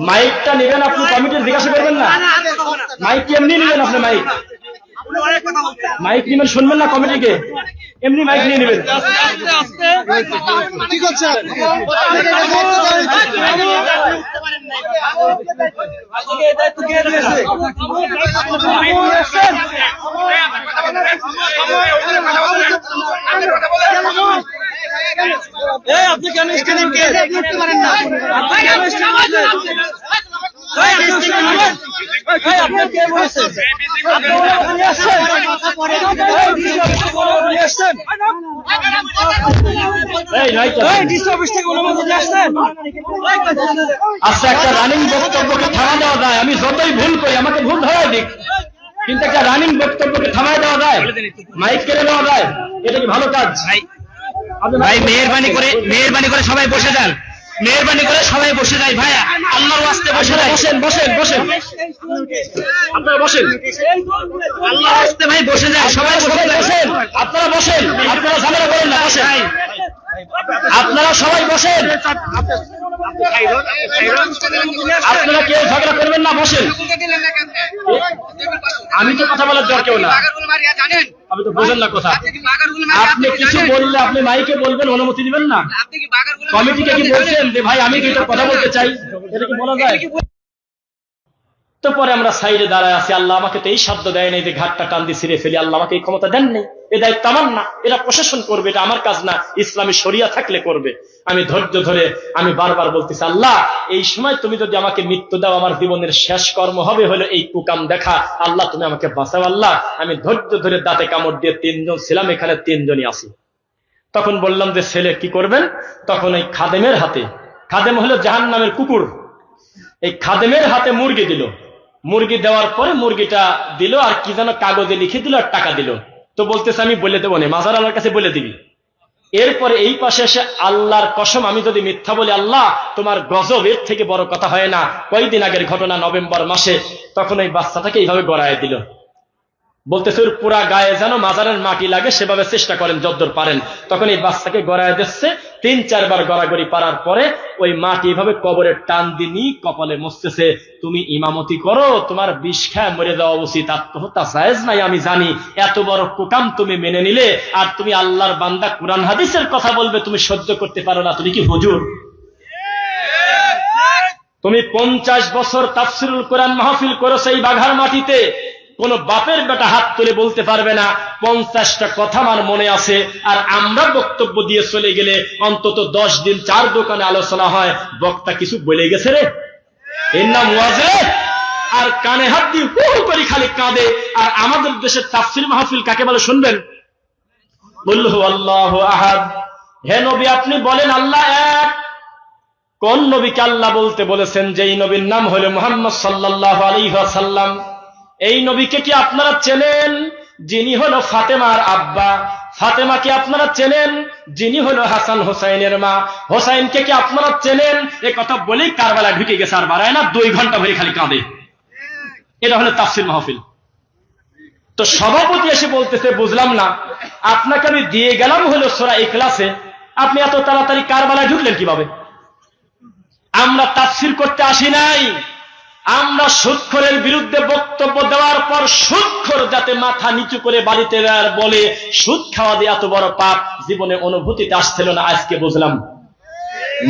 মাইকটা নেবেন আপনি কমিটির জিজ্ঞাসা করবেন না? মাইক কি এমনি নেবেন আপনি? মাইক নেবেন, শুনবেন না কমিটিকে? এমনি মাইক নিয়ে নেবেন? কি করছেন? আপনি কেন করতে পারেন না? আচ্ছা, একটা রানিং বক্তব্যকে থামা দেওয়া যায়? আমি যতই ভুল করি আমাকে ভুল ধরাই দিক, কিন্তু একটা রানিং বক্তব্যকে থামায় দেওয়া যায়, মাইক কেড়ে দেওয়া যায়? এটা কি ভালো কাজ? ভাই মেহেরবানি করে সবাই বসে যান, মেহেরবানি করে সবাই বসে যায় ভাই, আল্লাহর ওয়াস্তে বসে যায়। বসেন বসেন বসেন, আপনারা বসেন, আল্লাহর ওয়াস্তে ভাই বসে যায়, সবাই বসে যায়। বসেন, আপনারা বসেন, আপনারা ঝামেলা করেন না, বসেন, আপনারা সবাই বসেন, আপনারা কেউ ঝগড়া করবেন না, বসেন। আমি তো কথা বলার দরকার না, আমি তো বোঝেন না কথা। আপনি কিছু বললে আপনি মাইকে বলবেন, অনুমতি দিবেন না? কমিটিকে কি বলছেন যে ভাই আমি কি কথা বলতে চাই? এটা কি বলা যায়? তো পরে আমরা সাইডে দাঁড়ায় আছি, আল্লাহ আমাকে তো এই সাধ্য দেয় নাই যে ঘাটটা টান দিয়ে ছিঁড়ে ফেলি, আল্লাহ আমাকে এই ক্ষমতা দেন নেই, এ দায়িত্ব আমার না, এটা প্রশাসন করবে, এটা আমার কাজ না, ইসলামী শরিয়া থাকলে করবে। আমি ধৈর্য ধরে আমি বারবার বলতেছি, আল্লাহ এই সময় তুমি যদি আমাকে মৃত্যু দাও, আমার জীবনের শেষ কর্ম হবে হলো এই কুকাম দেখা, আল্লাহ তুমি আমাকে বাঁচাও। আল্লাহ আমি ধৈর্য ধরে দাঁতে কামড় দিয়ে 3 জন ছিলাম, এখানে 3 জনই আছি। তখন বললাম যে ছেলে কি করবেন? তখন এই খাদেমের হাতে, খাদেম হলো জাহান্নামের কুকুর, এই খাদেমের হাতে মুরগি দিল। মুরগি দেওয়ার পরে মুরগিটা দিল আর কি যেন কাগজে লিখে দিল আর টাকা দিল। তো বলতেছে আমি বলে দেবো না, মাজার আল্লাহর কাছে বলে দিবি। এরপরে এই পাশে এসে আল্লাহর কসম আমি যদি মিথ্যা বলি, আল্লাহ তোমার গজব এর থেকে বড় কথা হয় না। কয়েকদিন আগের ঘটনা, নভেম্বর মাসে, তখন এই বাচ্চাটাকে এইভাবে গড়ায় দিল। বলতেছে ওর পুরা গায়ে যেন মাজারের মাটি লাগে, সেভাবে চেষ্টা করেন যতদূর পারেন। তখন এই বাচ্চাকে গড়ায় দিচ্ছে, 3-4 বার গড়াগড়ি পারার পরে ওই মাটি এভাবে কবরের টান দিনি কপালে মসতেছে, তুমি ইমামতি করো, তোমার বিষ খায় মরে যাওয়া উচিত, আত্মহত্যা জায়েজ নাই আমি জানি, এত বড় কুকাম তুমি মেনে নিলে, আর তুমি আল্লাহর বান্দা, কুরআন হাদিসের কথা বলবে তুমি সহ্য করতে পারো না, তুমি কি হুজুর? তুমি 50 বছর তাফসিরুল কোরআন মাহফিল করেছো এই বাঘার মাটিতে, কোন বাপের বেটা হাত তুলে বলতে পারবে না 50টা কথা আমার মনে আছে। আর আমরা বক্তব্য দিয়ে চলে গেলে অন্তত 10 দিন 4 দোকানে আলোচনা হয়, বক্তা কিছু বলে গেছে রে, এর নাম ওয়াজে। আর কানে হাত দিয়ে হু করে খালি কাঁদে। আর আমাদের দেশের তাফসির মাহফিল কাকে বলে শুনবেন? বলল আল্লাহু আহাদ। হে নবী আপনি বলেন আল্লাহ এক। কোন নবীকে আল্লাহ বলতে বলেছেন? যেই নবীর নাম হলো মুহাম্মদ সাল্লাল্লাহু আলাইহি ওয়াসাল্লাম। এই নবীকে কি আপনারা চেনেন? যিনি হলো ফাতেমার আব্বা। ফাতেমাকে আপনারা চেনেন? যিনি হলো হাসান হোসাইনের মা। হোসাইনকে কি আপনারা চেনেন? এ কথা বলেই কারবালায় ঢুকে গেছে, আর বাড়ায় না, 2 ঘন্টা ধরে খালি কাঁদে। এটা হলো তাফসীর মাহফিল। তো সভাপতি এসে বলতেছে বুঝলাম না, আপনাকে আমি দিয়ে গেলাম হলো সূরা ইখলাসে, আপনি এত তাড়াতাড়ি কারবালায় ঢুকলেন কিভাবে? আমরা তাফসীর করতে আসি নাই, আমরা সুদখোরের বিরুদ্ধে বক্তব্য দেওয়ার পর সুদখোর যাতে মাথা নিচু করে বাড়িতে আর বলে সুদ খাওয়া দিয়ে এত বড় পাপ জীবনে অনুভূতিতে আসছিল না, আজকে বুঝলাম।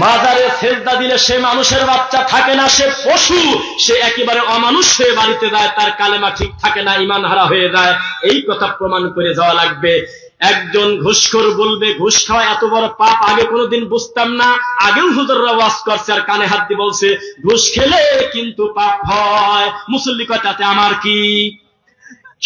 মাজারে সেজদা দিলে সে মানুষের বাচ্চা থাকে না, সে পশু, সে একেবারে অমানুষ হয়ে বাড়িতে যায়, তার কালেমা ঠিক থাকে না, ঈমান হারা হয়ে যায়। এই কথা প্রমাণ করে যাওয়া লাগবে। একজন ঘুষখোর বলবে ঘুষ খাওয়া এত বড় পাপ, আগে কোনোদিন বুঝতাম না, আগেও হুজুররা ওয়াজ করছে আর কানে হাত দিয়ে বলছে ঘুষ খেলে কিন্তু পাপ হয়। মুসল্লি কয় তাতে আমার কি?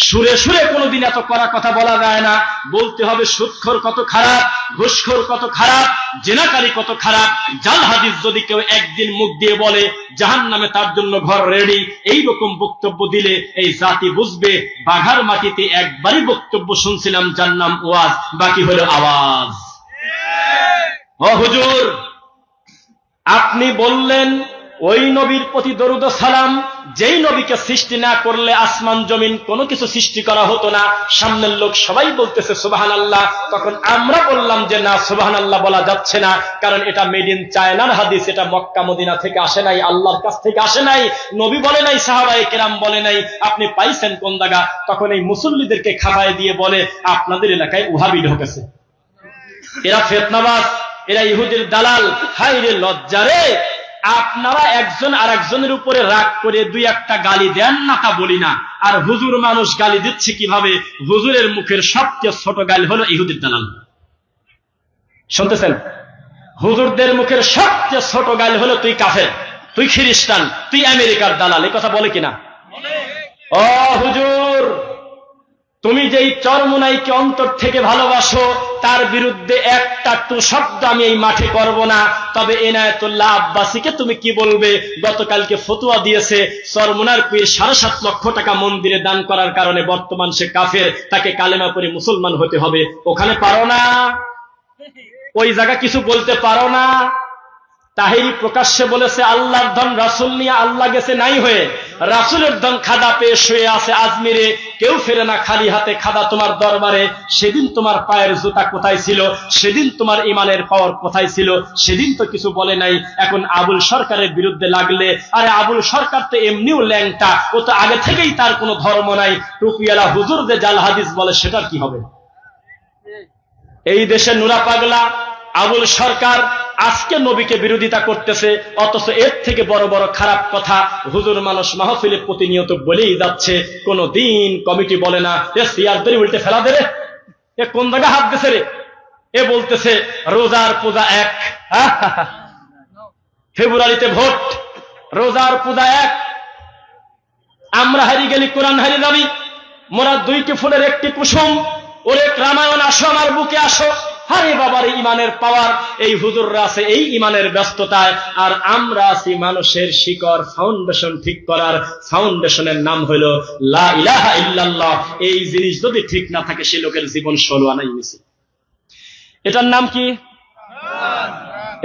সুরে সুরে কোনোদিন এত কড়া কথা বলা যায় না। বলতে হবে সুদখোর কত খারাপ, ঘুষখোর কত খারাপ, জেনাকারী কত খারাপ। জাল হাদিস যদি কেউ একদিন মুখ দিয়ে বলে জাহান্নামে তার জন্য ঘর রেডি, এইরকম বক্তব্য দিলে এই জাতি বুঝবে বাঘার মাটিতে একবারই বক্তব্য শুনছিলাম, যার নাম ওয়াজ, বাকি হলো আওয়াজ। ও হুজুর আপনি বললেন ওই নবীর প্রতি দরুদ ও সালাম, যেই নবীকে সৃষ্টি না করলে আসমান জমিন কোনো কিছু সৃষ্টি করা হতো না। সামনের লোক সবাই বলতেছে সুবহানাল্লাহ, তখন আমরা বললাম যে না, সুবহানাল্লাহ বলা যাচ্ছে না, কারণ এটা মেড ইন চায়নার হাদিস, এটা মক্কা মদিনা থেকে আসে নাই, আল্লাহর কাছ থেকে আসে নাই, নবী বলে নাই, সাহাবায়ে কেরাম বলে নাই, আপনি পাইছেন কোন জায়গা? তখন এই মুসল্লিদেরকে খাবায় দিয়ে বলে আপনাদের এলাকায় ওহাবি ঢোকেছে, এরা ফিতনাবাজ, এরা ইহুদির দালাল। হায় রে লজ্জা রে! আপনারা একজন আর একজনের উপরে রাগ করে দুই একটা গালি দেন না, তা বলি না, আর হুজুর মানুষ গালি দিচ্ছে কিভাবে? হুজুরের মুখের সবচেয়ে ছোট গালি হলো ইহুদির দালাল। শুনতেছেন? হুজুরদের মুখের সবচেয়ে ছোট গালি হলো তুই কাফের, তুই খ্রিস্টান, তুই আমেরিকার দালাল। এই কথা বলে কিনা? ও হুজুর, তুমি যেই চরমুনাইকে অন্তর থেকে ভালোবাসো, তার বিরুদ্ধে একটা টু শব্দ আমি এই মাঠে করব না, তবে এনায়েতুল্লাহ আব্বাসীকে তুমি কি বলবে? গতকালকে ফতোয়া দিয়েছে চরমুনার পীর 7.5 লক্ষ টাকা মন্দিরে দান করার কারণে বর্তমান সে কাফের, তাকে কালেমা পড়ে মুসলমান হতে হবে। ওখানে পারো না? ওই জায়গা কিছু বলতে পারো না? তাহিরি প্রকাশ্যে বলেছে আল্লাহর ধন রাসূল নিয়ে আল্লাহ গেছে নাই হয়ে, রাসূলের ধন খাদা পেয়ে শুয়ে আছে আজমিরে, কেউ ফেরে না খালি হাতে খাদা তোমার দরবারে। সেদিন তোমার পায়ের জুতা কোথায় ছিল? সেদিন তোমার ইমানের পাওয়ার কোথায় ছিল? সেদিন তো কিছু বলে নাই। এখন আবুল সরকারের বিরুদ্ধে লাগলে, আরে আবুল সরকার তো এমনিও ল্যাংটা, ও তো আগে থেকেই তার কোনো ধর্ম নাই। টুপিওয়ালা হুজুর যে জাল হাদিস বলে সেটার কি হবে? এই দেশে নুরা পাগলা আবুল সরকার আজকে নবীকে বিরোধিতা করতেছে, অথচ এর থেকে বড় বড় খারাপ কথা হুজুর মানুষ মাহফিলে প্রতিনিয়ত বলেই যাচ্ছে। কোন দিন কমিটি বলে না এ সিয়ার ধরে উল্টে ফেলা দে রে, এ কোন জায়গা হাত দিছে রে, এ বলতেছে রোজার পূজা এক, ফেব্রুয়ারিতে ভোট, রোজার পূজা এক, আমরা হারিয়ে গেলি কোরআন হারিয়ে যাবি, মোরা 2টি ফুলের একটি কুসুম, ওরে রামায়ণ আসো আমার বুকে আসো। আরে বাবার ইমানের পাওয়ার, এই হুজুররা আছে এই ইমানের ব্যস্ততায়, আর আমরা আছি মানুষের শিকড় ফাউন্ডেশন ঠিক করার। ফাউন্ডেশনের নাম হলো লা ইলাহা ইল্লাল্লাহ। এই জিনিস যদি ঠিক না থাকে সে লোকের জীবন 16 আনাই মিছে। এটার নাম কি?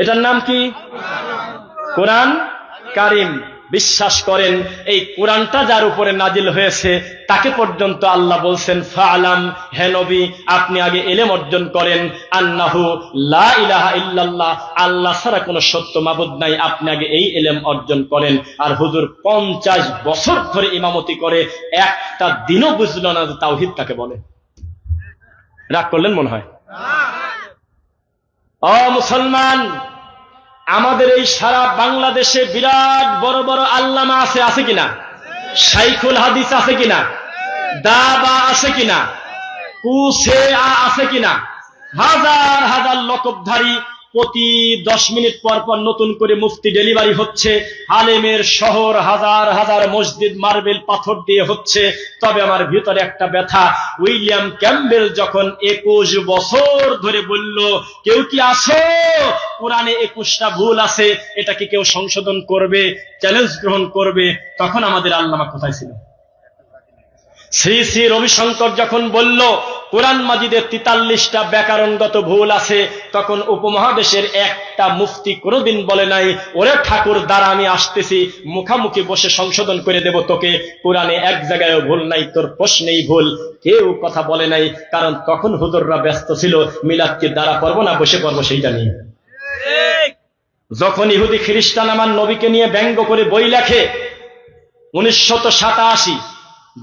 এটার নাম কি? কোরআন কারীম। বিশ্বাস করেন এই কোরআনটা যার উপরে নাজিল হয়েছে তাকে পর্যন্ত আল্লাহ বলছেন ফাআলাম, হে নবী আপনি আগে ইলম অর্জন করেন, আন্নাহু লা ইলাহা ইল্লাল্লাহ, আল্লাহ ছাড়া কোনো সত্য মাবুদ নাই, আপনি আগে এই ইলম অর্জন করেন। আর হুজুর 50 বছর ধরে ইমামতি করে একটা দিনও বুঝল না যে তাওহীদ কাকে বলে। রাগ করলেন মনে হয়? ও মুসলমান, আমাদের এই সারা বাংলাদেশে বিরাট বড় বড় আল্লামা আছে, আছে কিনা? শাইখুল হাদিস আছে কিনা? দাবা আছে কিনা? কুসে আছে কিনা? হাজার হাজার লকবধারী, প্রতি 10 মিনিট পর পর নতুন করে মুফতি ডেলিভারি হচ্ছে, আলেমের শহর, হাজার হাজার মসজিদ মার্বেল পাথর দিয়ে হচ্ছে। তবে আমার ভিতরে একটা ব্যথা, উইলিয়াম ক্যাম্বেল যখন 21 বছর ধরে বলল কেউ কি আসো, কোরআনে 21টা ভুল আছে, এটা কি কেউ সংশোধন করবে, চ্যালেঞ্জ গ্রহণ করবে, তখন আমাদের আল্লামা কোথায় ছিল? শ্রী শ্রী রবিশঙ্কর যখন বলল কোরআন মাজিদে 43টা ব্যাকরণগত ভুল আছে, তখন উপমহাদেশের একটা মুফতি কোনোদিন বলে নাই ওরে ঠাকুর দ্বারা আমি আসতেছি, মুখামুখি বসে সংশোধন করে দেব তোকে, কোরআনে এক জায়গায় ভুল নাই, তোর প্রশ্নেই ভুল। কেউ কথা বলে নাই, কারণ তখন হুজুররা ব্যস্ত ছিল মিলাদকে দ্বারা পড়বো না বসে পড়বো সেইটা নিয়ে। যখন ইহুদি খ্রিস্টান আমার নবীকে নিয়ে ব্যঙ্গ করে বই লেখে 1987,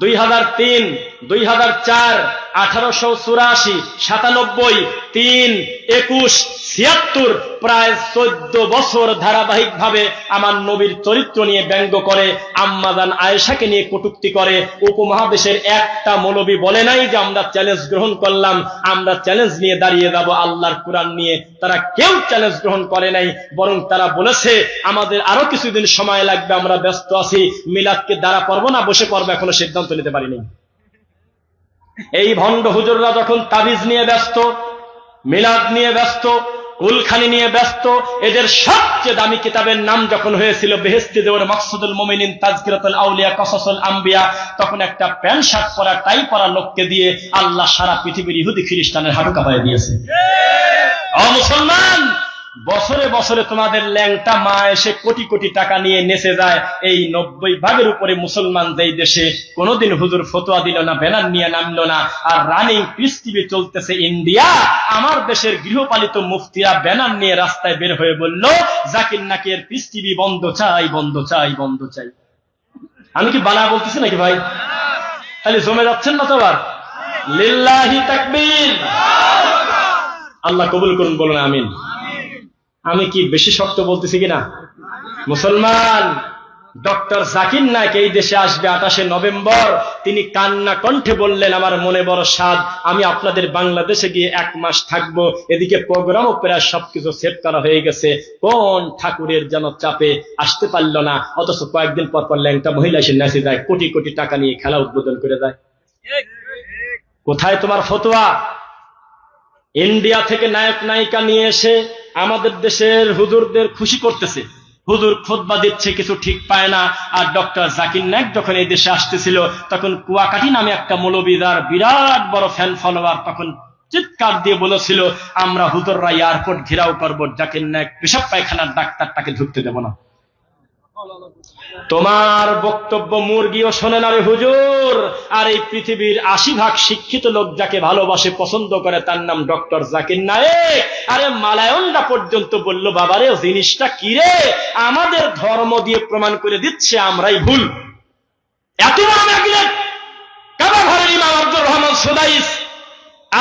2003, 2004, 1884, 97, 3, 21, 76, প্রায় 14 বছর ধারাবাহিক ভাবে আমার নবীর চরিত্র নিয়ে ব্যঙ্গ করে, আম্মাজান আয়েশাকে নিয়ে কটূক্তি করে। উপমহাদেশের একটা মৌলবী বলে নাই যে আমরা চ্যালেঞ্জ গ্রহণ করলাম, আমরা চ্যালেঞ্জ নিয়ে দাঁড়িয়ে যাব আল্লাহর কোরআন নিয়ে। তারা কেউ চ্যালেঞ্জ গ্রহণ করে নাই, বরং তারা বলেছে আমাদের আরো কিছুদিন সময় লাগবে, আমরা ব্যস্ত আছি, মিলাদকে দ্বারা পড়বো না বসে পড়বো, এখনো সিদ্ধান্ত নিতে পারিনি। এই ভণ্ড হুজুররা যখন তাবিজ নিয়ে ব্যস্ত, মিলাদ নিয়ে ব্যস্ত, কুলখানি নিয়ে ব্যস্ত, এদের সবচেয়ে দামি কিতাবের নাম যখন হয়েছিল বেহেশতি দেওয়ার মাকসুদুল মুমিনিন তাজকিরাতুল আউলিয়া কসাসুল আম্বিয়া, তখন একটা প্যান্ট শার্ট পরা টাই পরা লোককে দিয়ে আল্লাহ সারা পৃথিবীর ইহুদি খ্রিস্টানের হাঁটু কাঁপায় দিয়েছে। ও মুসলমান, বছরে বছরে তোমাদের ল্যাংটা মা এসে কোটি কোটি টাকা নিয়ে নেচে যায়। এই 90% উপরে মুসলমান যেই দেশে কোনোদিন হুজুর ফতোয়া দিল না, ব্যানার নিয়ে নামলো না, আর রানিং পিস টিভি চলতেছে ইন্ডিয়া, আমার দেশের গৃহপালিত মুফতিরা ব্যানার নিয়ে রাস্তায় বের হয়ে বলল জাকির নাকের পিস টিভি বন্ধ চাই, বন্ধ চাই, বন্ধ চাই। আমি কি বানা বলতেছি নাকি ভাই? তাহলে জমে যাচ্ছেন না তো আবার? লিল্লাহি তাকবীর। আল্লাহ কবুল করুন, বলুন আমিন। আমি কি বেশি শক্ত বলতেছি কিনা? মুসলমান, ডক্টর জাকির নায়েক এই দেশে আসবে 28শে নভেম্বর। তিনি কান্না কণ্ঠে বললেন, আমার মনে বড় স্বাদ, আমি আপনাদের বাংলাদেশে গিয়ে 1 মাস থাকবো। এদিকে প্রোগ্রামও প্রায় সবকিছু সেট করা হয়ে গেছে। কোন ঠাকুরের যেন চাপে আসতে পারল না, অথচ কয়েকদিন পর পর ল্যাংটা মহিলা এসে নাচে যায়, কোটি কোটি টাকা নিয়ে খেলা উদ্বোধন করে যায়। কোথায় তোমার ফতোয়া? ইন্ডিয়া থেকে নায়ক নায়িকা নিয়ে এসে আমাদের দেশের হুজুরদের খুশি করতেছে। হুজুর খুতবা দিচ্ছে, কিছু ঠিক পায় না। আর ডক্টর জাকির নায়েক যখন এই দেশে আসতেছিল, তখন কুয়াকাটি নামে একটা মৌলবীর বিরাট বড় ফ্যান ফলোয়ার তখন চিৎকার দিয়ে বলেছিল, আমরা হুজুররা এয়ারপোর্ট ঘেরাও করবো, জাকির নায়েক পেশাব পায়খানার ডাক্তারটাকে ঢুকতে দেব না। তোমার বক্তব্য মুরগিও শোনে না রে হুজুর। আর এই পৃথিবীর 80% শিক্ষিত লোক যাকে ভালোবাসে, পছন্দ করে, তার নাম ডক্টর জাকির নায়েক। আরে মালায়নরা পর্যন্ত বলল, বাবারে জিনিসটা কি রে, আমাদের ধর্ম দিয়ে প্রমাণ করে দিচ্ছে আমরাই ভুল। এত বড় ম্যাগনেট কাবা ঘরের ইমাম আব্দুর রহমান সুদাইস,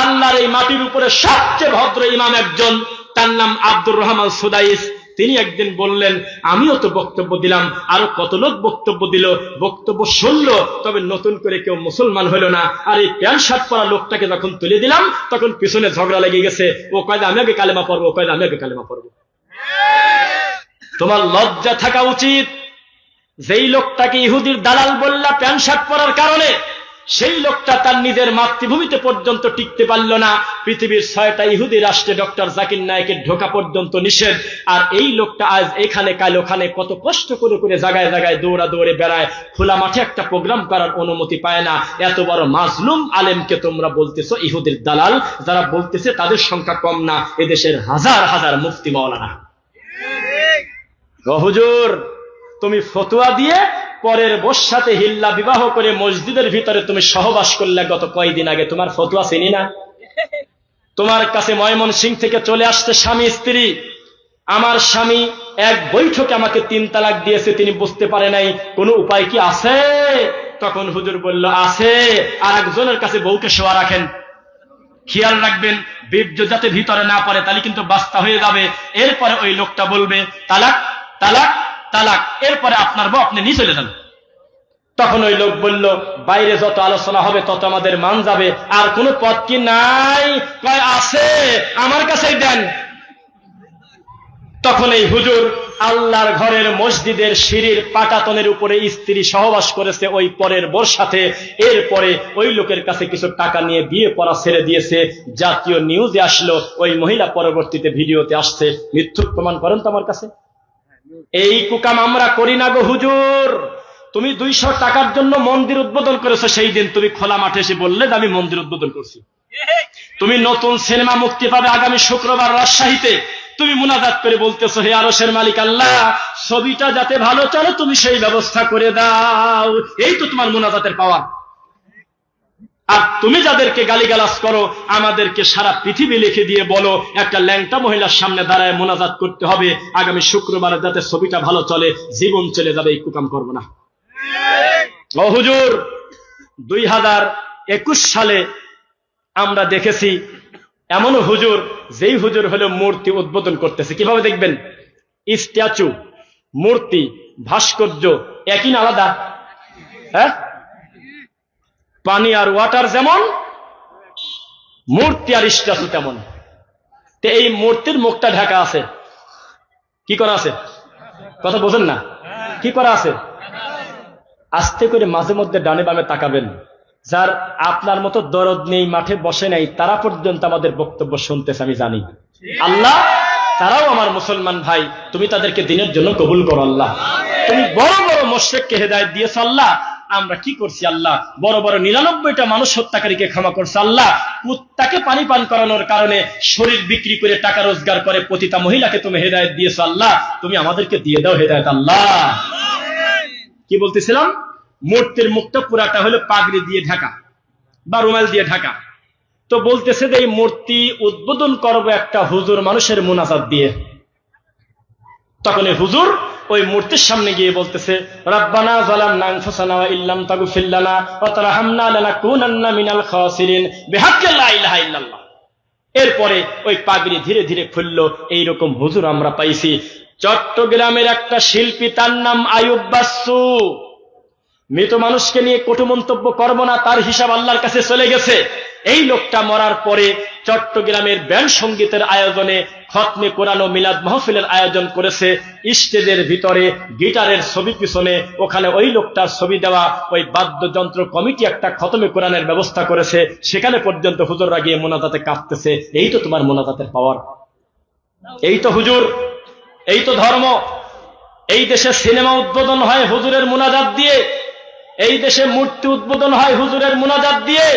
আল্লাহর এই মাটির উপরে সবচেয়ে ভদ্র ইমাম একজন, তার নাম আব্দুর রহমান সুদাইস। তিনি একদিন বললেন, আমিও তো বক্তব্য দিলাম, আরো কত লোক বক্তব্য দিল, বক্তব্য শুনলো, তবে নতুন করে কেউ মুসলমান হলো না। আর এই প্যান্ট শার্ট পরা লোকটাকে যখন তুলে দিলাম, তখন পিছনে ঝগড়া লেগে গেছে। ও কয় আমি আগে কালেমা পড়বো, কয় আমি আগে কালেমা পড়বো। তোমার লজ্জা থাকা উচিত। যেই লোকটাকে ইহুদির দালাল বললা প্যান্ট শার্ট পরার কারণে, সেই লোকটা তার নিজের মাতৃভূমিতে পর্যন্ত টিকতে পারল না। পৃথিবীর 6টা ইহুদি রাষ্ট্রে ডক্টর জাকির নায়েকের ঢোকা পর্যন্ত নিষেধ। আর এই লোকটা আজ এখানে কাল ওখানে কত কষ্ট করে করে জায়গায় জায়গায় দৌড়া দৌড়ে বেড়ায়, খোলা মাঠে একটা প্রোগ্রাম করার অনুমতি পায় না। এত বড় মাজলুম আলেমকে তোমরা বলতেছো ইহুদির দালাল। যারা বলতেছে তাদের সংখ্যা কম না, এদেশের হাজার হাজার মুফতি মাওলানা। হুজুর, তুমি ফতোয়া দিয়ে পরের বস সাথে হিল্লা বিবাহ করে মসজিদের ভিতরে তুমি সহবাস করলে গত কয়েকদিন আগে, তোমার ফতোয়া চিনি না? তোমার কাছে ময়মনসিংহ থেকে চলে আসছে স্বামী স্ত্রী, আমার স্বামী এক বৈঠকে আমাকে 3 তালাক দিয়েছে, তিনি বুঝতে পারে নাই, কোনো উপায় কি আছে? তখন হুজুর বলল, আছে। আর একজনের কাছে বউকে শোয়া রাখেন, খেয়াল রাখবেন বীর্য যাতে ভিতরে না পড়ে, তাহলে কিন্তু বাস্তা হয়ে যাবে। এরপরে ওই লোকটা বলবে তালাক তালাক তালাক, এরপরে আপনার বউ আপনি নিয়ে চলে যান। তখন ওই লোক বলল, বাইরে যত আলোচনা হবে তত আমাদের মান যাবে, আর কোন পথ কি নাই? কয় আছে, আমার কাছেই দেন। তখন এই হুজুর আল্লাহর ঘরের মসজিদের সিঁড়ির পাটাতনের উপরে স্ত্রী সহবাস করেছে ওই পরের বোর সাথে। এরপরে ওই লোকের কাছে কিছু টাকা নিয়ে বিয়ে পড়া ছেড়ে দিয়েছে। জাতীয় নিউজে আসলো, ওই মহিলা পরবর্তীতে ভিডিওতে আসছে। মিথ্যুক প্রমাণ করেন তো আমার কাছে। এই কুকাম আমরা করি না গো হুজুর। তুমি 200 টাকার জন্য মন্দির উদ্বোধন করেছো, সেই দিন তুমি খোলা মাঠে এসে বললে যে আমি মন্দির উদ্বোধন করছি। তুমি নতুন সিনেমা মুক্তি পাবে আগামী শুক্রবার রাজশাহীতে, তুমি মুনাজাত করে বলতেছো, হে আরশের মালিক আল্লাহ, ছবিটা যাতে ভালো চলে তুমি সেই ব্যবস্থা করে দাও। এই তো তোমার মুনাজাতের পাওয়ার। আর তুমি যাদেরকে গালিগালাজ করো, আমাদেরকে সারা পৃথিবী লিখে দিয়ে বলো একটা ল্যাংটা মহিলার সামনে দাঁড়ায় মুনাজাত করতে হবে আগামী শুক্রবার, যাতে ছবিটা ভালো চলে, জীবন চলে যাবে। এই কুকাম করবো না। ও হুজুর, 2021 সালে আমরা দেখেছি এমন হুজুর, যেই হুজুর হলো মূর্তি উদ্বোধন করতেছে। কিভাবে দেখবেন? স্ট্যাচু, মূর্তি, ভাস্কর্য একই না আলাদা? হ্যাঁ, পানি আর ওয়াটার যেমন, মূর্তি আর স্ট্যাচু তেমন। তো এই মূর্তির মুখটা ঢাকা আছে, কি করা আছে? কথা বোঝেন না? কি করা আছে? আস্তে করে মাঝে মধ্যে ডানে বামে তাকাবেন। যার আপনার মতো দরদ নেই, মাঠে বসে নাই, তারা পর্যন্ত আমাদের বক্তব্য শুনতেছে, আমি জানি। আল্লাহ, তারাও আমার মুসলমান ভাই, তুমি তাদেরকে দিনের জন্য কবুল করো আল্লাহ। তুমি বড় বড় মুশরিককে হেদায়েত দিয়েছো আল্লাহ, আমরা কি করছি আল্লাহ? বড় বড় 99টা মানুষ হত্যাকারীকে ক্ষমা করছে আল্লাহ। কুত্তাকে পানি পান করানোর কারণে শরীর বিক্রি করে টাকা রোজগার করে পতিতা মহিলাকে তুমি হেদায়েত দিয়েছো আল্লাহ, তুমি আমাদেরকে দিয়ে দাও হেদায়েত আল্লাহ। কি বলতেছিলাম? মূর্তির মুখটা পুরাটা হলো পাগড়ি দিয়ে ঢাকা বা রুমাল দিয়ে ঢাকা। তো বলতেছে যে এই মূর্তি উদ্বোধন করবো একটা হুজুর মানুষের মুনাজাত দিয়ে। তখন এই হুজুর ওই মূর্তির সামনে গিয়ে বলতেছে, রব্বানা যালামনা আনফুসানা ওয়া ইল্লাম তাগফির লানা ওয়া তারহামনা লানাকুনান্না মিনাল খাসিরিন বিহাক্কি লা ইলাহা ইল্লাল্লাহ। এরপরে ওই পাগড়ি ধীরে ধীরে খুলল। এইরকম হুজুর আমরা পাইছি। চট্টগ্রামের একটা শিল্পী, তার নাম আইয়ুব বাচ্চু। মৃত মানুষকে নিয়ে কটু মন্তব্য করব না, তার হিসাব আল্লাহর কাছে চলে গেছে। এই লোকটা মরার পরে চট্টগ্রামের ব্যান্ড সঙ্গীতের আয়োজনে খতমে কোরআন ও মিলাদ মাহফিলের আয়োজন করেছে। স্টেজের ভিতরে গিটারের ছবি পিছনে ওখানে ওই লোকটার ছবি দেওয়া ওই বাদ্যযন্ত্র কমিটি একটা খতমে কোরআনের ব্যবস্থা করেছে। সেখানে পর্যন্ত হুজুররা গিয়ে মোনাজাতে কাঁপতেছে। এই তো তোমার মোনাজাতের পাওয়ার, এই তো হুজুর, এই তো ধর্ম। এই দেশে সিনেমা উদ্বোধন হয় হুজুরের মুনাজাত দিয়ে, এই দেশে মূর্তি উদ্বোধন হয় হুজুরের মুনাজাত দিয়ে,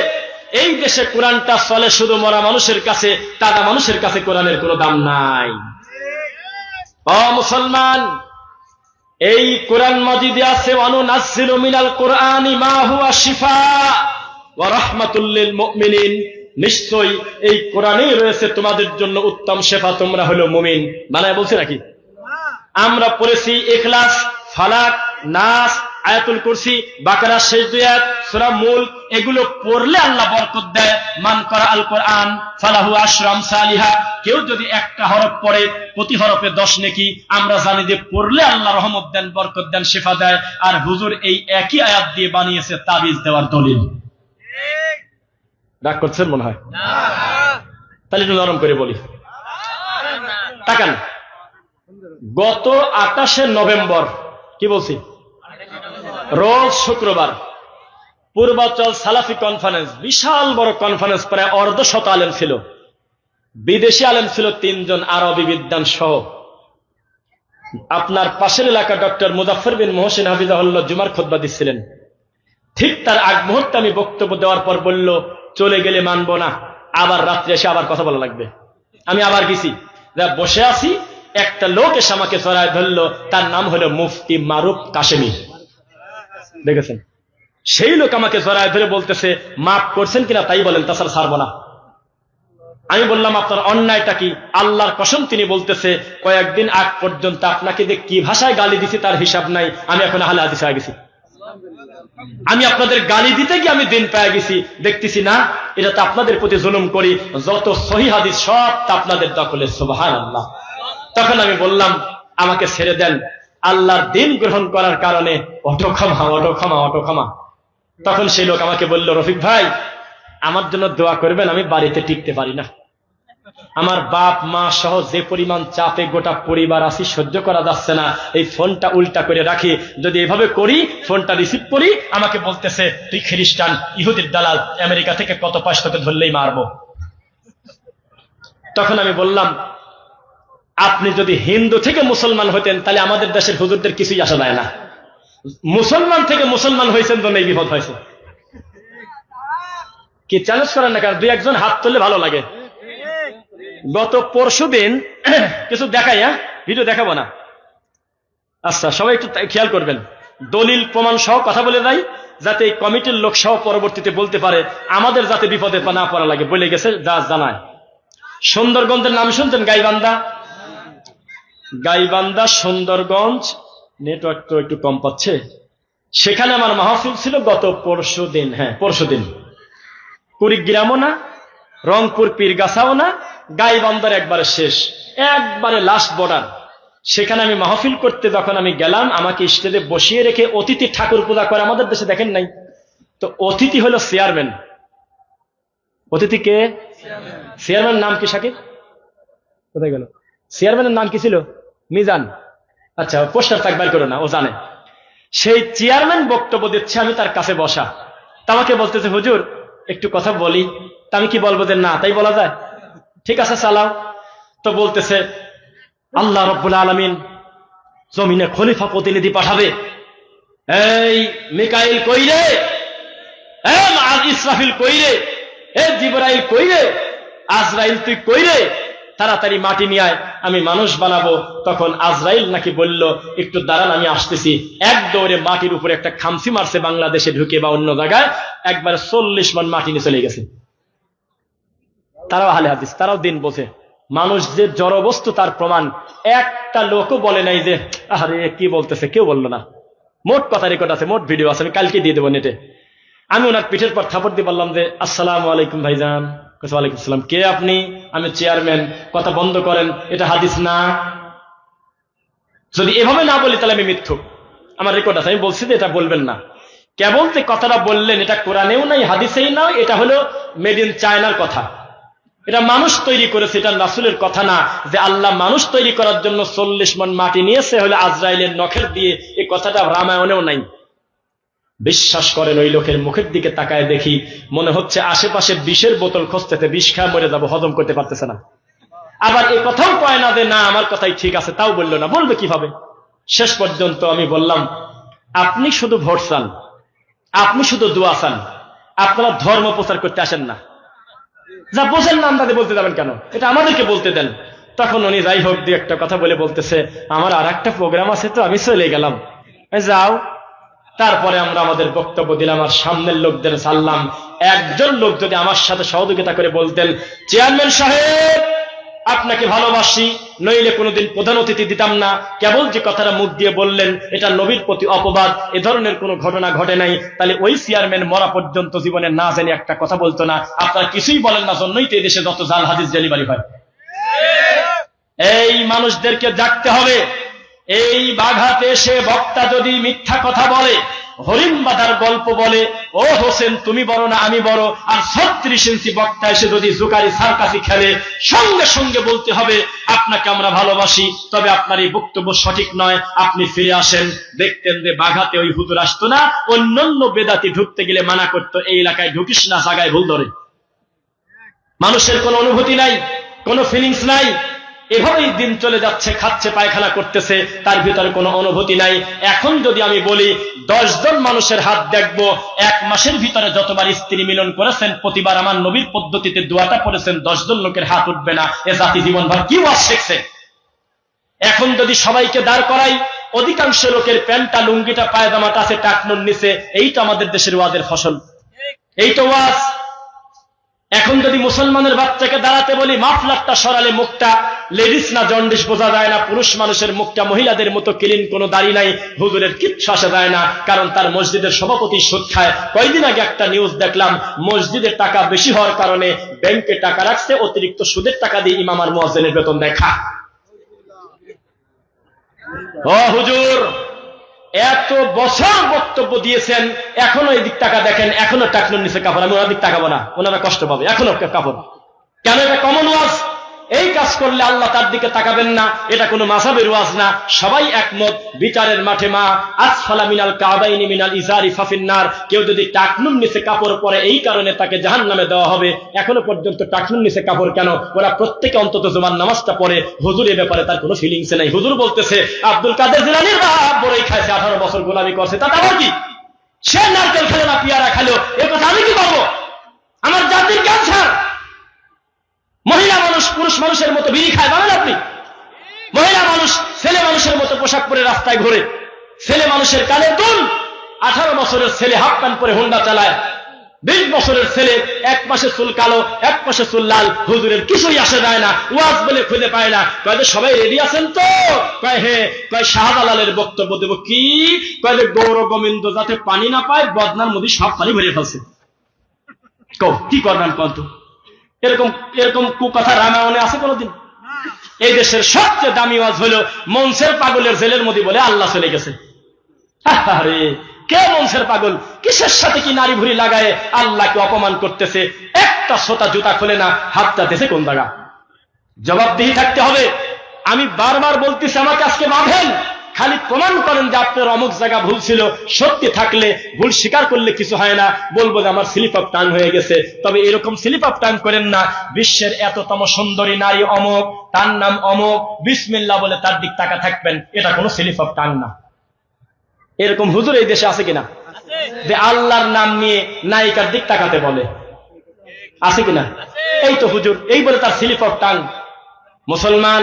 এই দেশে কোরআনটা চলে শুধু মরা মানুষের কাছে, তাজা মানুষের কাছে কোরআনের কোনো দাম নাই। ও মুসলমান, এই কোরআন মাজিদে আছে ওয়ানুনাজ্জিলু মিনাল কোরআনি মা হুয়া শিফা ওয়া রাহমাতুল লিল মুমিনিন। নিশ্চয়ই এই কোরআনেই রয়েছে তোমাদের জন্য উত্তম শেফা, তোমরা হলো মুমিন। বানায় বলছে নাকি? আমরা পড়েছি ইখলাস, ফালাক, নাস, আয়াতুল কুরসি, বাকারা শেষ দুই আয়াত, সূরা মুলক। এগুলো পড়লে আল্লাহ বরকত দেয়। মান করা আল কোরআন ফালাহু আশরাম সালিহা। কেউ যদি একটা হরফ পড়ে প্রতি হরফে 10 নেকি। আমরা জানি যে পড়লে আল্লাহ রহমত দেন, বরকত দেন, শিফা দেয়। আর হুজুর এই একই আয়াত দিয়ে বানিয়েছে তাবিজ দেওয়ার দলিল। রাগ করছেন মনে হয়? তাহলে একটু নরম করে বলি, তাকান। গত 28শে নভেম্বর, কি বলছি, রোজ শুক্রবার, পূর্বাচল সালাফি কনফারেন্স, বিশাল বড় কনফারেন্স, প্রায় 150 আলেম ছিল। বিদেশি আলেম ছিল 3 জন, আরবি বিদ্বান সহ। আপনার পাশের এলাকা ডক্টর মুজাফফর বিন মোহসিন হাফিজাহুল্লাহ জুমার খুতবা দিচ্ছিলেন। ঠিক তার আগ মুহূর্তে আমি বক্তব্য দেওয়ার পর বলল, চলে গেলে মানবো না, আবার রাত্রে এসে আবার কথা বলা লাগবে। আমি আবার গেছি, বসে আছি, একটা লোক এসে আমাকে জড়ায় ধরলো। তার নাম হলো মুফতি মারুফ কাশেমি। দেখেছেন? সেই লোক আমাকে জড়ায় ধরে বলতেছে, মাফ করছেন কিনা তাই বলেন, তাছাড়া ছাড়বো না। আমি বললাম, আপনার অন্যায়টা কি? আল্লাহর কসম তিনি বলতেছে, কয়েকদিন আগ পর্যন্ত আপনাকে যে কি ভাষায় গালি দিছি তার হিসাব নাই। আমি এখন আহলে হাদিস হয়ে গেছি। আমি আপনাদের গালি দিতে গিয়ে আমি দিন পেয়ে গেছি। দেখতেছি না, এটা তো আপনাদের প্রতি জুলুম করি। যত সহিহ হাদিস সব তা আপনাদের দখলে। সুবহানাল্লাহ। তখন আমি বললাম, আমাকে ছেড়ে দেন, আল্লাহর দিন গ্রহণ করার কারণে অটো ক্ষমা, অটো ক্ষমা, অটো ক্ষমা। তখন সেই লোক আমাকে বলল, রফিক ভাই, আমার জন্য দোয়া করবেন, আমি বাড়িতে টিকতে পারি না। আমার বাপ মা সহ যে পরিমাণ চাপে গোটা পরিবার আছি, সহ্য করা যাচ্ছে না। এই ফোনটা উল্টা করে রাখি, যদি এভাবে করি, ফোনটা রিসিভ করি, আমাকে বলতেছে, তুই খ্রিস্টান, ইহুদির দালাল, আমেরিকা থেকে কত পাশ তোকে ধরলেই মারবো। তখন আমি বললাম, আপনি যদি হিন্দু থেকে মুসলমান হতেন তাহলে আমাদের দেশের হুজুরদের কিছুই আসা যায় না। মুসলমান থেকে মুসলমান হয়েছেন তো এই বিপদ হয়েছে। কি চ্যালেঞ্জ করেন না? কারণ 2-1 জন হাত তুললে ভালো লাগে। গত পরশুদিন কিছু দেখাই, ভিডিও দেখাবো না। আচ্ছা, সবাই একটু খেয়াল করবেন, দলিল প্রমাণ সহ কথা বলে দেয়, যাতে এই কমিটির লোক সহ পরবর্তীতে বলতে পারে, আমাদের যাতে বিপদে না পড়া লাগে। বলে গেছে, যা জানায়। সুন্দরগঞ্জের নাম শুনছেন? গাইবান্ধা, গাইবান্ধা, সুন্দরগঞ্জ। নেটওয়ার্ক তো একটু কম পাচ্ছে। সেখানে আমার মাহফিল ছিল গত পরশুদিন। হ্যাঁ, পরশুদিন। কুড়িগ্রামও না, রংপুর পীরগাছাও না, গাইবান্ধার একবারে শেষ, একবারে লাস্ট বর্ডার। সেখানে আমি মাহফিল করতে যখন আমি গেলাম, আমাকে স্টেজে বসিয়ে রেখে অতিথি ঠাকুর পূজা করে। আমাদের দেশে দেখেন নাই তো, অতিথি হলো চেয়ারম্যান। অতিথি কে? চেয়ারম্যান নাম কি? সাকিব কোথায় গেল? চেয়ারম্যানের নাম কি ছিল? মিজান। আচ্ছা, পোস্টার থাকবার করো না, ও জানে। সেই চেয়ারম্যান বক্তব্য দিচ্ছে, আমি তার কাছে বসা। তা আমাকে বলতেছে, হুজুর একটু কথা বলি। তা আমি কি বলবো যে না, তাই বলা যায়? ঠিক আছে, চালাও। তো বলতেছে, আল্লাহ রাব্বুল আলামিন জমিনে খলিফা প্রতিনিধি পাঠাবে। এই মিকাইল কইরে, ইসরাফিল কইরে, জিবরাইল কইরে, আজরাইল তুই কইরে, তাড়াতাড়ি মাটি নিয়ে আয়, আমি মানুষ বানাবো। তখন আজরাইল নাকি বলল, একটু দাঁড়ান আমি আসতেছি। এক দৌড়ে মাটির উপরে একটা খামসি মারছে, বাংলাদেশে ঢুকে বা অন্য জায়গায়, একবার 40 মণ মাটি নিয়ে চলে গেছে। তারাও আহলে হাদিস, তারাও দিন বোঝে। মানুষ যে জড় বস্তু তার প্রমাণ একটা লোকও বলে নাই যে আরে কি বলতেছে, কেউ বললো না। মোট কথা রেকর্ড আছে, মোট ভিডিও আছে, আমি কালকে দিয়ে দেবো নেটে। আমি ওনার পিঠের পর থাপড় দিয়ে বললাম যে আসসালামু আলাইকুম ভাইজান। ওয়ালাইকুম সালাম। কে আপনি? আমি চেয়ারম্যান। কথা বন্ধ করেন, এটা হাদিস না। যদি এভাবে না বলি তাহলে আমি মিথ্যুক, আমার রেকর্ড আছে, আমি বলছি যে এটা বলবেন না। কেবল যে কথাটা বললেন এটা কোরআনেও নাই, হাদিসেই নাই, এটা হলো মেড ইন চায়নার কথা। এটা মানুষ তৈরি করেছে, এটা রাসূলের কথা না। যে আল্লাহ মানুষ তৈরি করার জন্য 40 মণ মাটি নিয়েছে হলে আজরাইলের নখের দিয়ে, এই কথাটা রামায়ণেও নাই। বিশ্বাস করেন, ওই লোকের মুখের দিকে তাকায় দেখি মনে হচ্ছে আশেপাশে বিষের বোতল খুঁজতেছে, বিষ খায় মরে যাবো, হজম করতে পারতেছে না। আবার এই কথাও কয় না যে না আমার কথাই ঠিক আছে, তাও বললো না, বলবে কিভাবে? শেষ পর্যন্ত আমি বললাম, আপনি শুধু ভোট চান, আপনি শুধু দোয়া চান, আপনারা ধর্ম প্রচার করতে আসেন না। যা বোঝেন না আমরা বলতে যাবেন কেন? এটা আমাদেরকে বলতে দেন। তখন উনি যাই হোক দিয়ে একটা কথা বলে বলতেছে, আমার আর একটা প্রোগ্রাম আছে তো আমি চলে গেলাম। যাও। তারপরে আমরা আমাদের বক্তব্য দিলাম, আর সামনের লোকদের সাল্লাম। একজন লোক যদি আমার সাথে সহযোগিতা করে বলতেন, চেয়ারম্যান সাহেব আপনাকে ভালোবাসি, নইলে কোনোদিন প্রধান অতিথি দিতাম না, কেবল যে কথাটা মুখ দিয়ে বললেন এটা নবীর প্রতি অপবাদ, এ ধরনের কোনো ঘটনা ঘটে নাই, তাহলে ওই চেয়ারম্যান মরা পর্যন্ত জীবনে না জানি একটা কথা বলতো না। আপনারা কিছুই বলেন না, জন্যই তো এদেশে যত জাল হাদিস ডেলিভারি হয়। এই মানুষদেরকে জাগতে হবে। এই বাঘাতে এসে বক্তা যদি মিথ্যা কথা বলে, হরিণ বাঁধার গল্প বলে, ও হোসেন তুমি বড় না আমি বড়, আর 36 ইঞ্চি বক্তা এসে যদি জোকারি সার্কাসি খেলে, সঙ্গে সঙ্গে বলতে হবে আপনাকে আমরা ভালোবাসি, তবে আপনার এই বক্তব্য সঠিক নয়, আপনি ফিরে আসেন। দেখতেন যে বাঘাতে ওই হুজুর আসতো না, অন্যান্য বেদাতি ঢুকতে গেলে মানা করতো, এই এলাকায় ঢুকিস না, জায়গায় ভুল ধরে। মানুষের কোনো অনুভূতি নাই, কোনো ফিলিংস নাই, এভাবেই দিন চলে যাচ্ছে, খাচ্ছে, পায়খানা করতেছে, তার ভিতরে কোনো অনুভূতি নাই। এখন যদি আমি বলি 10 জন মানুষের হাত দেখবো, 1 মাসের ভিতরে যতবার স্ত্রী মিলন করেছেন, প্রতিবার আমার নবীর পদ্ধতিতে দোয়াটা পড়েছেন, 10 জন লোকের হাত উঠবে না। এ জাতি জীবনভর কি ওয়াজ শিখছে? এখন যদি সবাইকে দাঁড় করাই, অধিকাংশ লোকের প্যান্টটা, লুঙ্গিটা, পায়জামাটা আছে টাকনুর নিচে, এইটা আমাদের দেশের ওয়াজের ফসল, এইটা ওয়াজ। এখন যদি মুসলমানের বাচ্চাকে দাঁড়াতে বলি, মাফলারটা সরালে মুখটা লেডিস না জন্ডিস বোঝা যায় না, পুরুষ মানুষের মুখটা মহিলাদের মতো ক্লিন, কোনো দাড়ি নাই, হুজুরের কিচ্ছু আসা যায় না, কারণ তার মসজিদের সভাপতি সুদ খায়। কয়েকদিন আগে একটা নিউজ দেখলাম, মসজিদের টাকা বেশি হওয়ার কারণে ব্যাংকে টাকা রাখছে, অতিরিক্ত সুদের টাকা দিয়ে ইমাম আর মুয়াজ্জিনের বেতন দেখা। ও হুজুর, এত বছর বক্তব্য দিয়েছেন, এখনো এদিক টাকা দেখেন, এখনো টাকনুর নিচে কাপড়। আমি ওনার দিক তাকাবো না, ওনারা কষ্ট পাবে, এখনো কাপড়। কেন? এটা কমন ওয়াজ। এই কাজ করলে আল্লাহ তার দিকে তাকাবেন না, এটা কোনো মাযহাবের ওয়াজ না। সবাই একমত, বিচারের মাঠে মা আসফালা মিনাল কাবাইনি মিনাল ইজারি ফাফিন্নার। কেউ যদি টাকনুর নিচে কাপড় পরে, এই কারণে তাকে জাহান্নামে দেওয়া হবে। এখনো পর্যন্ত টাকনুর নিচে কাপড় কেন? ওরা প্রত্যেকে অন্তত জুমার নামাজটা পড়ে। হুজুর এ ব্যাপারে তার কোনো ফিলিংস নাই। হুজুর বলতেছে আব্দুল কাদের জিলানীর বাপ বড়ই খাইছে, 18 বছর গোলামি করছে, তাতে আবার কি? সে নারকেল খেলো না পিয়ারা খেলো, এ কথা আমি কি বলবো? আমার জাতির ক্যান্সার। মহিলা মানুষ পুরুষ মানুষের মতো বিড়ি খায়, বলেন আপনি? মহিলা মানুষ ছেলে মানুষের মতো পোশাক পরে রাস্তায় ঘোরে, ছেলে মানুষের কানে দুল। 18 বছরের ছেলে হাফ প্যান্ট পরে হোন্ডা চালায়, 20 বছরের ছেলে এক পাশে চুল কালো, এক পাশে চুল লাল। হুজুরের কিছুই আসে যায় না, ওয়াজ বলে খুঁজে পায় না। কয় সবাই রেডি আছেন তো? কয় হ্যাঁ। কয় শাহজালালের বক্তব্য দেব কি? কয় গৌর গোবিন্দ যাতে পানি না পায়, বদনার মধ্যে সব পানি ভরে ফেলছে। কি করবেন কত? এরকম এরকম কুকথা রামায়ণে আছে কোনদিন? এই দেশের সবচেয়ে দামি ওয়াজ হলো মনসের পাগলের জেলের মধ্যে বলে আল্লাহ চলে গেছে। আরে কে মনসের পাগল? কিসের সাথে কি নারী ভুড়ি লাগায় আল্লাহকে অপমান করতেছে? একটা সোতা জুতা খোলে না, হাতটা দেশে কোন জায়গা? জবাবদিহি থাকতে হবে। আমি বারবার বলতেছি, আমাকে আজকে বাঁধেন, খালি প্রমাণ করেন যে আপনার অমুক জায়গা ভুল ছিল। সত্যি থাকলে, ভুল স্বীকার করলে কিছু হয় না, বলবো যে আমার স্লিপ অফ টাং হয়ে গেছে। তবে এরকম স্লিপ অফ টাং করেন না, বিশ্বের এততম সুন্দরী নারী অমুক, তার নাম অমুক, বিসমিল্লাহ বলে তার দিক তাকা থাকবেন, এটা কোনো স্লিপ অফ টাং না। এরকম হুজুর এই দেশে আছে কিনা যে আল্লাহর নাম নিয়ে নায়িকার দিক তাকাতে বলে? আছে কিনা? এই তো হুজুর, এই বলে তার স্লিপ অফ টাং। মুসলমান,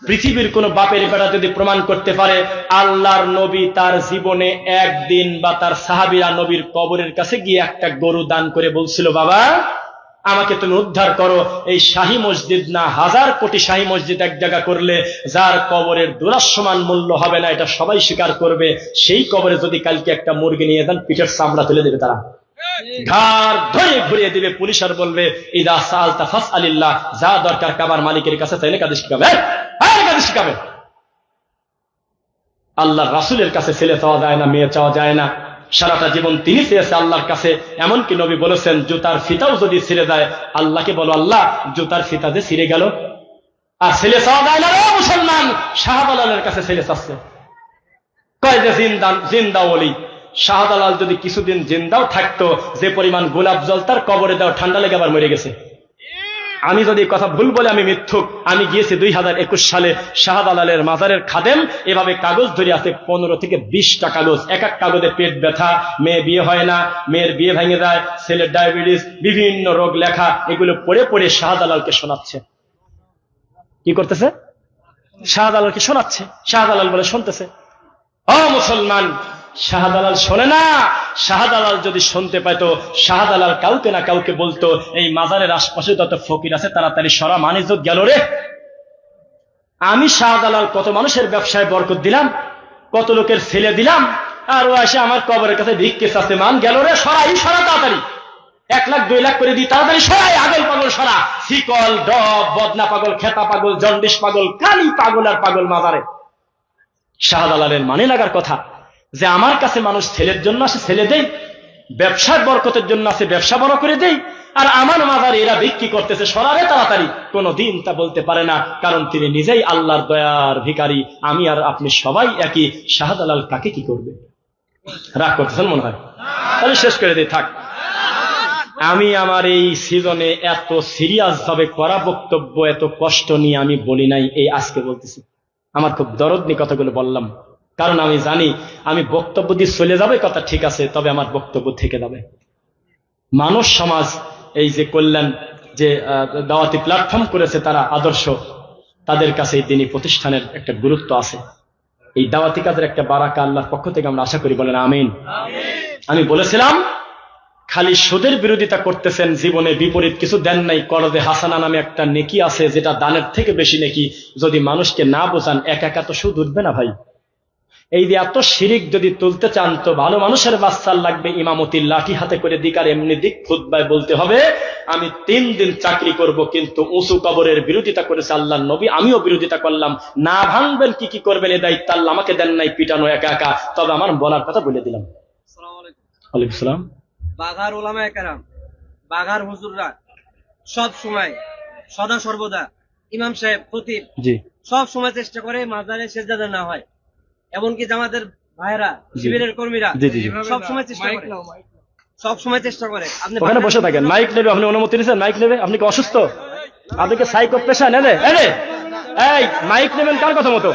পৃথিবীর কোন বাপের বেটা যদি প্রমাণ করতে পারে আল্লাহর নবী তার জীবনে একদিন বা তার সাহাবীরা নবীর কবরের কাছে গিয়ে একটা গরু দান করে বলছিল, বাবা আমাকে তুমি উদ্ধার করো, এই শাহী মসজিদ না, 1000 কোটি শাহী মসজিদ এক জায়গা করলে যার কবরের দুরাসমান মূল্য হবে না, এটা সবাই স্বীকার করবে। সেই কবরে যদি কালকে একটা মুরগি নিয়ে যান, পিঠের চামড়া তুলে দেবে তারা, ঘাড় ধরে ঘুরিয়ে দিবে। পুলিশ আর বলবে, ইদা সাআলতা ফাসআলিল্লাহ, যা দরকার কাবার মালিকের কাছে চাইলে কাদের শিখাবে, কাদের শিখাবে। আল্লাহর রাসূলের কাছে ছেলে চাওয়া যায় না, মেয়ে চাওয়া যায় না। সারাটা জীবন তিনি চেয়েছে আল্লাহর কাছে। এমনকি নবী বলেছেন, জুতার ফিতাও যদি ছিঁড়ে যায়, আল্লাহকে বলো, আল্লাহ জুতার ফিতা যে ছিঁড়ে গেল। আর ছেলে চাওয়া যায় না রে মুসলমান, শাহজালালের কাছে ছেলে চাচ্ছে। কয় যে জিন্দা ওলি। শাহজালাল যদি কিছুদিন জিন্দাও থাকতো, যে পরিমাণ গোলাপ জল তার কবরে দাও, ঠান্ডা লেগে আবার মরে গেছে। আমি যদি কথা ভুল বলে আমি মিথ্যুক। আমি গিয়েছি 2021 সালে শাহজালালের মাজারের খাদেম এভাবে কাগজ ধরে আছে, 15 থেকে 20টা কাগজ। এক এক কাগজে পেট ব্যথা, মেয়ে বিয়ে হয় না, মেয়ের বিয়ে ভেঙে যায়, ছেলের ডায়াবেটিস, বিভিন্ন রোগ লেখা। এগুলো পড়ে পড়ে শাহজালালকে শোনাচ্ছে। কি করতেছে? শাহজালালকে শোনাচ্ছে। শাহজালাল বলে শুনতেছে। ও মুসলমান, শাহজালাল শোনে না। শাহজালাল যদি শুনতে পাইতো, শাহজালাল কাউকে না কাউকে বলতো, এই মাজারের আশপাশে যত ফকির আছে তাড়াতাড়ি সরা, মানিজ্জত গেল রে। আমি শাহজালাল কত মানুষের ব্যবসায় বরকত দিলাম, কত লোকের ছেলে দিলাম, আর ও এসে আমার কবরের কাছে ভিক্ষে চাচ্ছে, মান গেল রে, সরাই সরা তাড়াতাড়ি, 1 লাখ 2 লাখ করে দিই, তাড়াতাড়ি সরাই, আগল পাগল সরা, শিকল ডব, বদনা পাগল, খেতা পাগল, জন্ডিস পাগল, কালি পাগল আর পাগল মাজারে। শাহজালালের মানে লাগার কথা যে আমার কাছে মানুষ ছেলের জন্য আসে, ছেলে দেই, ব্যবসার বরকতের জন্য আসে, ব্যবসা বড় করে দেই, আর আমার মাজারে এরা বিক্রি করতেছে, সরাবে তাড়াতাড়ি। কোনদিন তা বলতে পারে না, কারণ তিনি নিজেই আল্লাহর দয়ার ভিখারি। আমি আর আপনি সবাই একই। শাহজালাল কাকে কি করবে? রাগ করতেছেন মনে হয়? তাহলে শেষ করে দিই, থাক। আমি আমার এই সিজনে এত সিরিয়াস ভাবে করা বক্তব্য এত কষ্ট নিয়ে আমি বলি নাই, এই আজকে বলতেছি। আমার খুব দরদ নিয়ে কথাগুলো বললাম, কারণ আমি জানি আমি বক্তব্য দিয়ে চলে যাবে কথা ঠিক আছে, তবে আমার বক্তব্য থেকে যাবে। মানুষ সমাজ এই যে কল্যাণ যে দাওয়াতি প্ল্যাটফর্ম করেছে, তারা আদর্শ, তাদের কাছে এই দিনী প্রতিষ্ঠানের একটা গুরুত্ব আছে। এই দাওয়াতি কাজের একটা বারাকা আল্লাহর পক্ষ থেকে আমরা আশা করি, বলেন আমিন। আমি বলেছিলাম, খালি সুদের বিরোধিতা করতেছেন, জীবনে বিপরীত কিছু দেন নাই। করদে হাসানা নামে একটা নেকি আছে, যেটা দানের থেকে বেশি নেকি। যদি মানুষকে না বোঝান, একা একা তো সুদ উঠবে না ভাই। এই যে এত শিরিক যদি তুলতে চান, তো ভালো মানুষের বাচ্চার লাগবে, ইমামতির লাঠি হাতে করে দিক, আর এমনি দিক খুতবায় বলতে হবে আমি 3 দিন চাকরি করব, কিন্তু উঁচু কবরের বিরোধিতা করেছে আল্লাহর নবী, আমিও বিরোধিতা করলাম। না ভাঙবেন, কি কি করবেন, এ দায়িত্ব আল্লাহ আমাকে দেন নাই, পিটানো একা একা। তবে আমার বলার কথা বলে দিলাম। ওয়ালাইকুম সালাম। বাঘার ওলামায়ে কেরাম, বাঘার হুজুররা সব সময় সদা সর্বদা, ইমাম সাহেব, খতিব, জি, সব সময় চেষ্টা করে মাজারে সেজদা না হয়। এমনকি জামাতের ভাইরা, শিবিরের কর্মীরা সব সময় চেষ্টা করে, সব সময় চেষ্টা করে। আপনি ওখানে বসে থাকেন, মাইক নেবে, আপনি অনুমতি নিয়েছেন, মাইক নেবে। আপনি কি অসুস্থ? আপনি কি সাইকো পেশা নেবে? এই মাইক নেবেন কার কথা মতো?